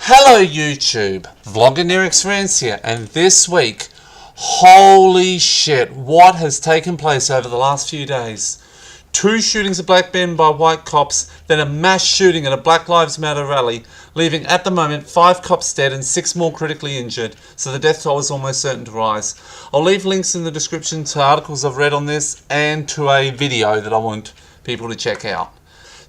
Hello YouTube, Vlogger Near Experience here, and this week, holy shit, what has taken place over the last few days? 2 shootings of black men by white cops, then a mass shooting at a Black Lives Matter rally, leaving at the moment 5 cops dead and 6 more critically injured, so the death toll is almost certain to rise. I'll leave links in the description to articles I've read on this and to a video that I want people to check out.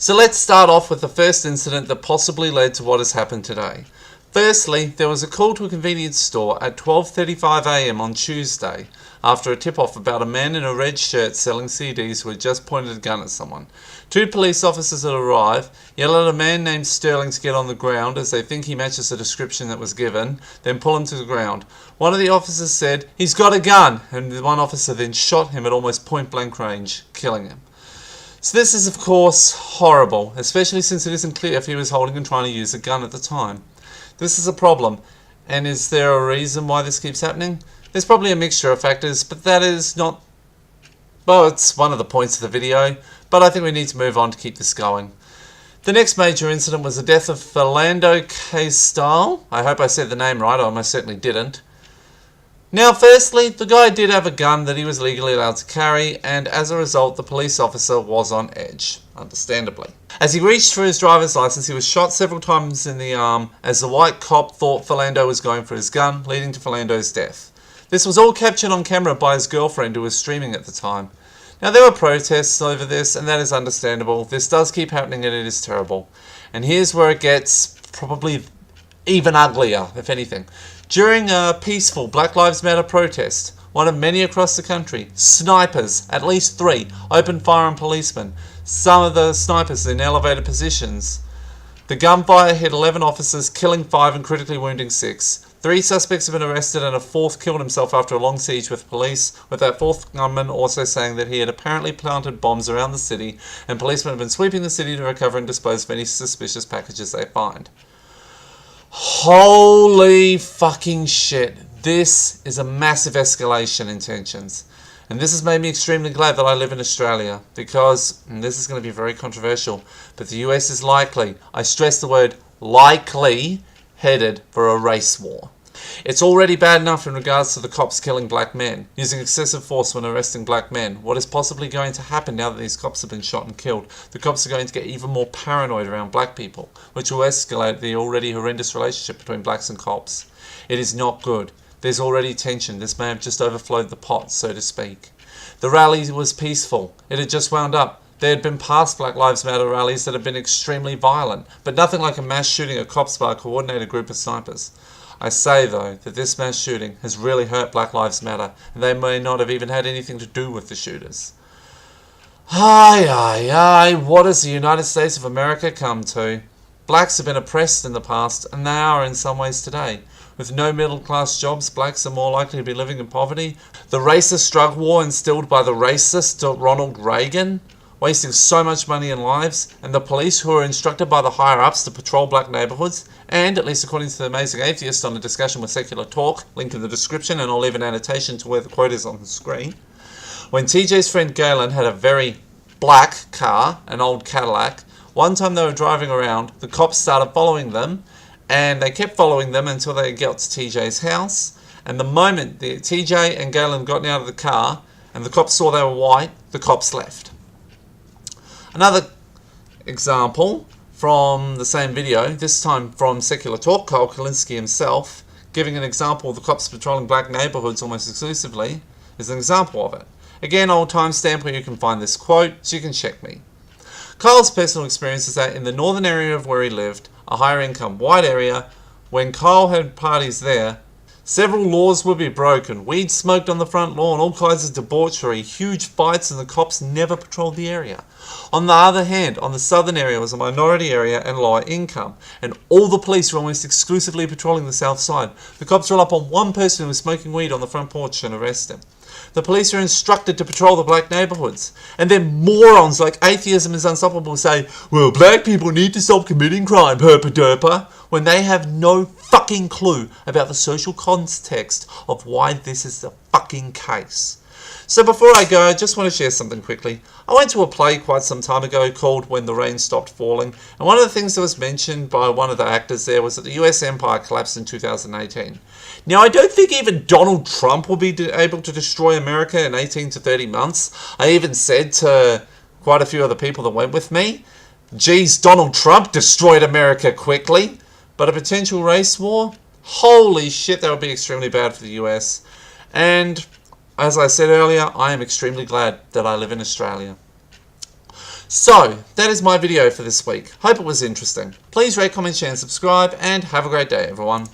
So let's start off with the first incident that possibly led to what has happened today. Firstly, there was a call to a convenience store at 12:35 AM on Tuesday after a tip-off about a man in a red shirt selling CDs who had just pointed a gun at someone. 2 police officers that arrive yell at a man named Sterling to get on the ground as they think he matches the description that was given, then pull him to the ground. One of the officers said, "He's got a gun," and one officer then shot him at almost point-blank range, killing him. So this is of course horrible, especially since it isn't clear if he was holding and trying to use a gun at the time. This is a problem, and is there a reason why this keeps happening? There's probably a mixture of factors, but that is not... well, it's one of the points of the video, but I think we need to move on to keep this going. The next major incident was the death of Philando Castile. I hope I said the name right, I almost certainly didn't. Now, firstly, the guy did have a gun that he was legally allowed to carry, and as a result, the police officer was on edge, understandably. As he reached for his driver's license, he was shot several times in the arm as the white cop thought Philando was going for his gun, leading to Philando's death. This was all captured on camera by his girlfriend, who was streaming at the time. Now, there were protests over this, and that is understandable. This does keep happening, and it is terrible. And here's where it gets probably even uglier, if anything. During a peaceful Black Lives Matter protest, one of many across the country, snipers, at least 3, opened fire on policemen. Some of the snipers in elevated positions. The gunfire hit 11 officers, killing 5 and critically wounding 6. 3 suspects have been arrested and a 4th killed himself after a long siege with police, with that 4th gunman also saying that he had apparently planted bombs around the city, and policemen have been sweeping the city to recover and dispose of any suspicious packages they find. Holy fucking shit. This is a massive escalation in tensions. And this has made me extremely glad that I live in Australia, because, and this is going to be very controversial, but the US is likely, I stress the word likely, headed for a race war. It's already bad enough in regards to the cops killing black men, using excessive force when arresting black men. What is possibly going to happen now that these cops have been shot and killed? The cops are going to get even more paranoid around black people, which will escalate the already horrendous relationship between blacks and cops. It is not good. There's already tension. This may have just overflowed the pot, so to speak. The rally was peaceful. It had just wound up. There had been past Black Lives Matter rallies that had been extremely violent, but nothing like a mass shooting of cops by a coordinated group of snipers. I say, though, that this mass shooting has really hurt Black Lives Matter, and they may not have even had anything to do with the shooters. What has the United States of America come to? Blacks have been oppressed in the past, and they are in some ways today. With no middle-class jobs, blacks are more likely to be living in poverty. The racist drug war instilled by the racist Ronald Reagan, wasting so much money and lives, and the police who are instructed by the higher-ups to patrol black neighbourhoods, and, at least according to the Amazing Atheist on a discussion with Secular Talk, link in the description, and I'll leave an annotation to where the quote is on the screen. When TJ's friend Galen had a very black car, an old Cadillac, one time they were driving around, the cops started following them, and they kept following them until they got to TJ's house, and the moment the TJ and Galen got out of the car, and the cops saw they were white, the cops left. Another example from the same video, this time from Secular Talk, Kyle Kalinske himself, giving an example of the cops patrolling black neighbourhoods almost exclusively, is an example of it. Again, I'll timestamp where you can find this quote, so you can check me. Kyle's personal experience is that in the northern area of where he lived, a higher income white area, when Kyle had parties there, several laws would be broken, weed smoked on the front lawn, all kinds of debauchery, huge fights, and the cops never patrolled the area. On the other hand, on the southern area was a minority area and lower income, and all the police were almost exclusively patrolling the south side. The cops roll up on one person who was smoking weed on the front porch and arrest him. The police are instructed to patrol the black neighbourhoods. And then morons like Atheism is Unstoppable say, well, black people need to stop committing crime, herpa derpa, when they have no fucking clue about the social context of why this is the fucking case. So before I go, I just want to share something quickly. I went to a play quite some time ago called When the Rain Stopped Falling, and one of the things that was mentioned by one of the actors there was that the US empire collapsed in 2018. Now, I don't think even Donald Trump will be able to destroy America in 18 to 30 months. I even said to quite a few other people that went with me, geez, Donald Trump destroyed America quickly. But a potential race war? Holy shit, that would be extremely bad for the US. And as I said earlier, I am extremely glad that I live in Australia. So, that is my video for this week. Hope it was interesting. Please rate, comment, share and subscribe, and have a great day, everyone.